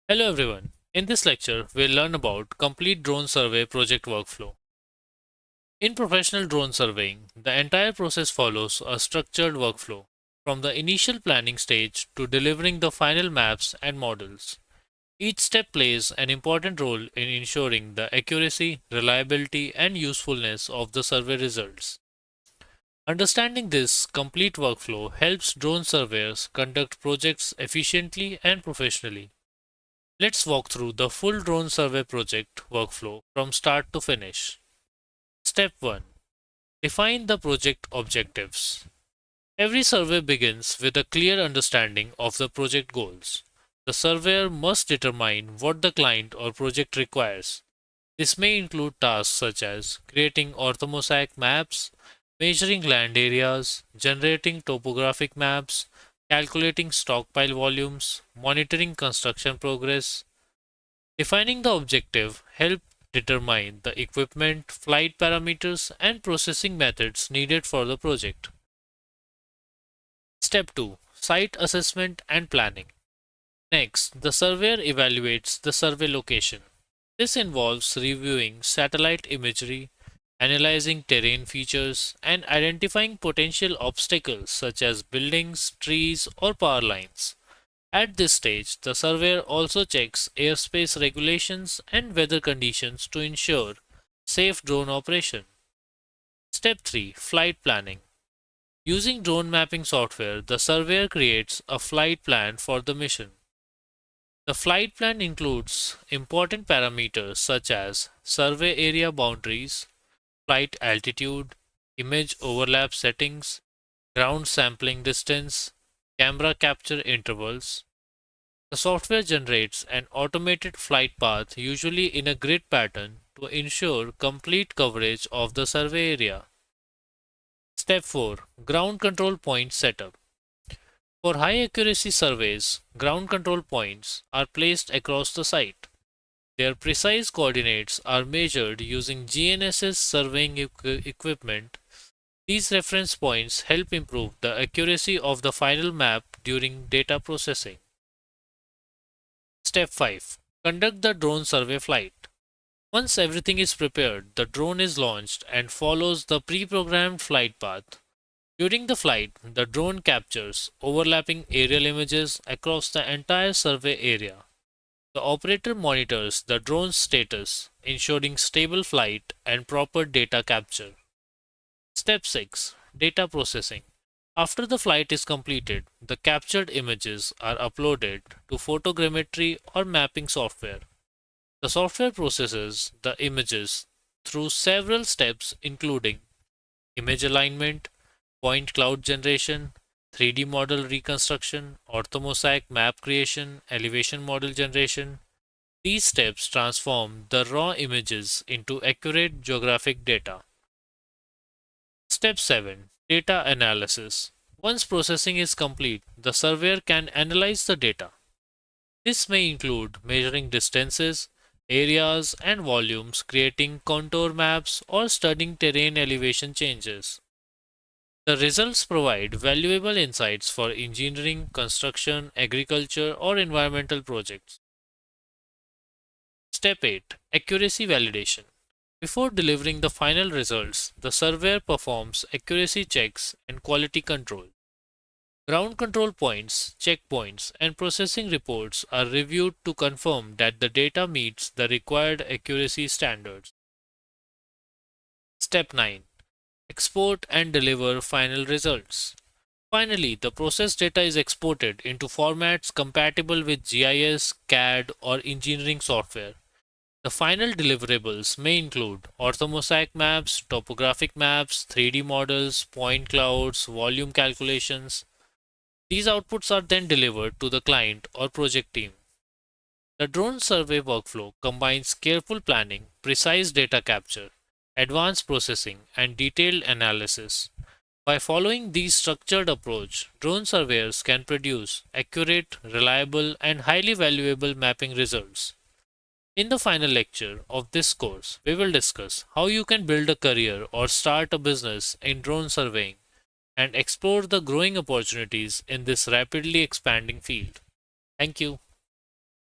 Hello everyone. In this lecture, we'll learn about complete drone survey project workflow. In professional drone surveying, the entire process follows a structured workflow from the initial planning stage to delivering the final maps and models. Each step plays an important role in ensuring the accuracy, reliability, and usefulness of the survey results. Understanding this complete workflow helps drone surveyors conduct projects efficiently and professionally. Let's walk through the full drone survey project workflow from start to finish. Step 1. Define the project objectives. Every survey begins with a clear understanding of the project goals. The surveyor must determine what the client or project requires. This may include tasks such as creating orthomosaic maps, measuring land areas, generating topographic maps, calculating stockpile volumes, monitoring construction progress. Defining the objective help determine the equipment, flight parameters, and processing methods needed for the project. Step 2. Site assessment and planning. Next, the surveyor evaluates the survey location. This involves reviewing satellite imagery, analyzing terrain features, and identifying potential obstacles such as buildings, trees, or power lines. At this stage, the surveyor also checks airspace regulations and weather conditions to ensure safe drone operation. Step 3. Flight planning. Using drone mapping software, the surveyor creates a flight plan for the mission. The flight plan includes important parameters such as survey area boundaries, flight altitude, image overlap settings, ground sampling distance, camera capture intervals. The software generates an automated flight path, usually in a grid pattern, to ensure complete coverage of the survey area. Step 4. Ground control point setup. For high accuracy surveys, ground control points are placed across the site. Their precise coordinates are measured using GNSS surveying equipment. These reference points help improve the accuracy of the final map during data processing. Step 5. Conduct the drone survey flight. Once everything is prepared, the drone is launched and follows the pre-programmed flight path. During the flight, the drone captures overlapping aerial images across the entire survey area. The operator monitors the drone's status, ensuring stable flight and proper data capture. Step 6. Data processing. After the flight is completed, the captured images are uploaded to photogrammetry or mapping software. The software processes the images through several steps including image alignment, point cloud generation, 3D model reconstruction, orthomosaic map creation, elevation model generation. These steps transform the raw images into accurate geographic data. Step 7. Data analysis. Once processing is complete, the surveyor can analyze the data. This may include measuring distances, areas, and volumes, creating contour maps, or studying terrain elevation changes. The results provide valuable insights for engineering, construction, agriculture, or environmental projects. Step 8. Accuracy validation. Before delivering the final results, the surveyor performs accuracy checks and quality control. Ground control points, checkpoints, and processing reports are reviewed to confirm that the data meets the required accuracy standards. Step 9. Export and deliver final results. Finally, the processed data is exported into formats compatible with GIS, CAD, or engineering software. The final deliverables may include orthomosaic maps, topographic maps, 3D models, point clouds, volume calculations. These outputs are then delivered to the client or project team. The drone survey workflow combines careful planning, precise data capture, advanced processing, and detailed analysis. By following this structured approach, drone surveyors can produce accurate, reliable, and highly valuable mapping results. In the final lecture of this course, we will discuss how you can build a career or start a business in drone surveying and explore the growing opportunities in this rapidly expanding field. Thank you.